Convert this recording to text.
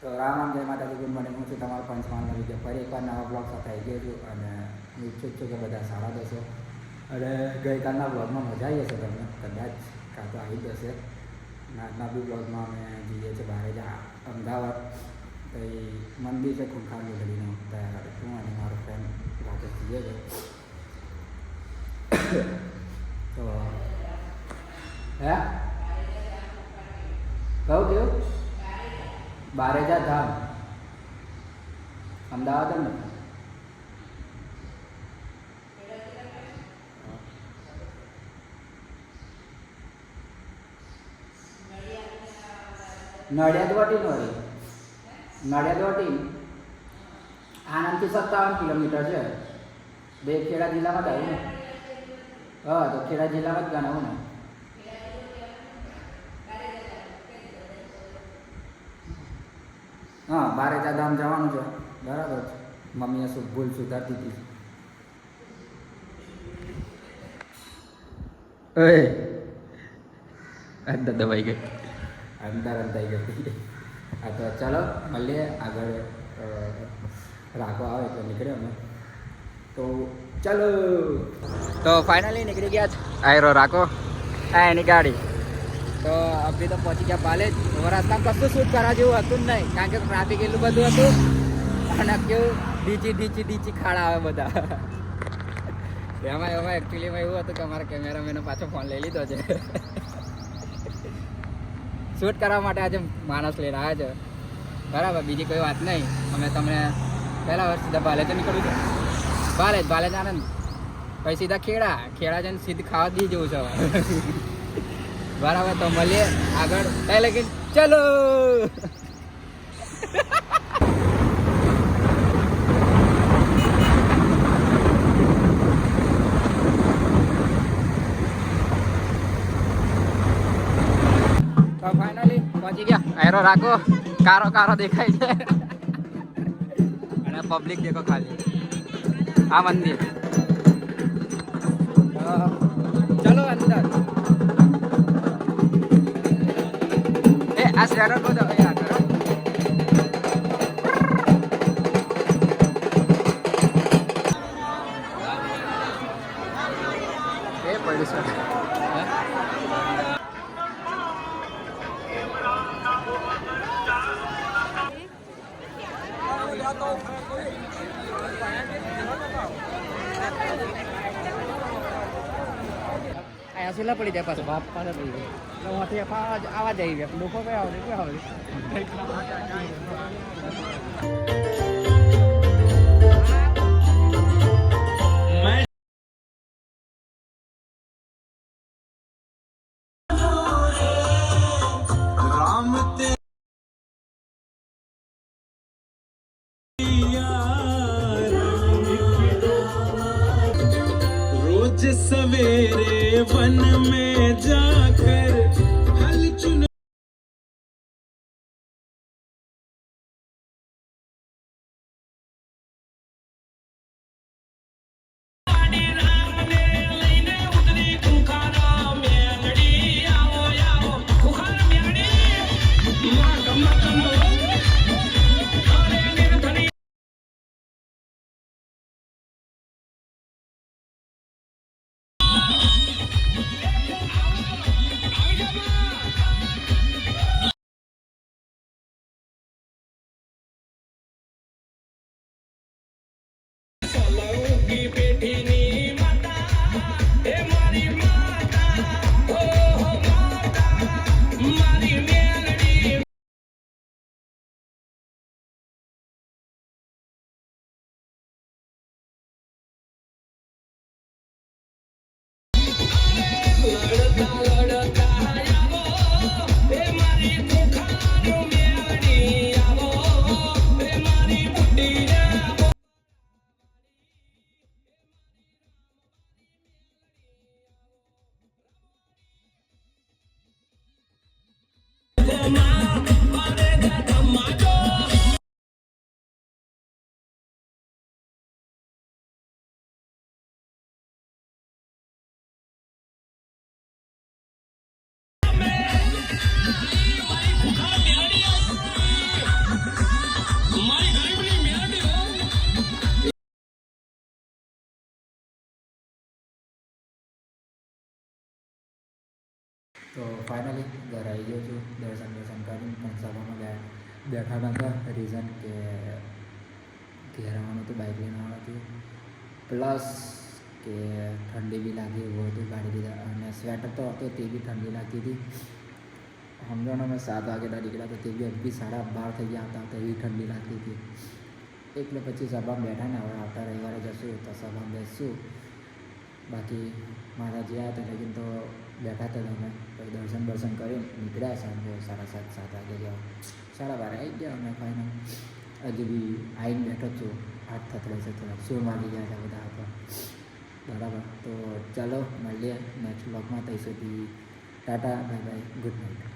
તો રામ રામ જય માતાજી ગુડ મોર્નિંગ. હું છું તમારો પંચમહાલનો વિડીયો ફરી એકવાર નવા બ્લોગ સાથે આવી ગયો છું અને હું ઈચ્છું છું કે બધા સારા દેશો અને ગઈકાલના બ્લોગમાં મજા આવી હશે તમને કદાચ કાં તો આવી જશે. આજના બી બ્લોગમાં અમે જઈએ છીએ બહાર જ અમદાવાદ તો એ મંદિર છે ખૂંખાર ગઢડીનો ત્યાં હું અને મારો ફ્રેન્ડ રાજેશ જઈએ છીએ. તો હે કહું કેવું બારેજા ધામ અમદાવાદ જ નથી. નડિયાદવાટી નડિયાદવાટી આણંદથી 57 કિલોમીટર છે. બે ખેડા જિલ્લામાં જ આવ્યું ને. હા તો ખેડા જિલ્લામાં જ ગણાવું ને. હા બારેજા ધામ જવાનું છે બરાબર છે. મમ્મીએ ભૂલ સુધારતી હતી. અંદર દબાઈ ગઈ અંદર અંધાઈ ગઈ. હા તો ચાલો મળીએ આગળ. રાખો આવે તો નીકળે અમે તો ચાલો. તો ફાઇનલી નીકળી ગયા છે આયરો રાખો હા એની ગાડી. તો અભી તો પહોંચી ગયા પાલેજ. રસ્તામાં કશું શૂટ કરવા જેવું હતું જ નહીં કારણ કે ટ્રાફિક એટલું બધું હતું અને કેવું ડીચી ખાડા આવે બધા. એમાં એકચ્યુઅલીમાં એવું હતું કે અમારા કેમેરામેનો પાછો ફોન લઈ લીધો છે. શૂટ કરવા માટે આજે માણસ લઈને આવ્યા છે બરાબર. બીજી કોઈ વાત નહીં. અમે તમને પહેલા વર્ષ સીધા બાલેજ નીકળ્યું છે. બાલેજ આનંદ પછી સીધા ખેડા જઈને સીધું ખાવા દી જેવું છે બરાબર. તો મળીએ આગળ ત્યાં લગી ચલો. તો ફાઇનલી પહોંચી ગયા આયરો રાખો. કારો દેખાય છે અને પબ્લિક દેખો ખાલી આ મંદિર. ચલો અંદર. આ શહેરો બધો યાર કરો. એ પડ્યું છે. સુલા પડી જાય પાછું બાપ પાસે પડી જાય આવા જાય લોકો કઈ આવે सवेरे वन में जाकर हल चुन ફાઇનલી ઘરે આવી ગયો છું દર્શન કરીને પણ સભામાં બેઠા નહોતા રીઝન કે ઘેર આવવાનું હતું બાઇક લઈને આવવાનું હતું પ્લસ કે ઠંડી બી લાગી એવું હતું ગાડી લીધા અને સ્વેટર તો હતો તે બી ઠંડી લાગતી હતી સમજણ અમે 7 વાગેના નીકળ્યા તો તે બી 12:30 થઈ ગયા હતા એવી ઠંડી લાગતી હતી એટલે પછી સભામાં બેઠા ને હવે આવતા રવિવારે જશું તો સભામાં બેસશું બાકી મારા જે હતા લેકિન તો બેઠા હતા અમે પછી દર્શન કરીને નીકળ્યા સાંજે 7:30 વાગે જેવા 12:30 આવી ગયા અમે ફાઇનલ હજુ બી આવીને બેઠો જ છું 8 થતો છે થોડા 16 વાગી ગયા હતા બધા હતા બરાબર તો ચાલો મળીએ નેક્સ્ટ બ્લોગમાં ત્યાં સુધી Tata bye bye good night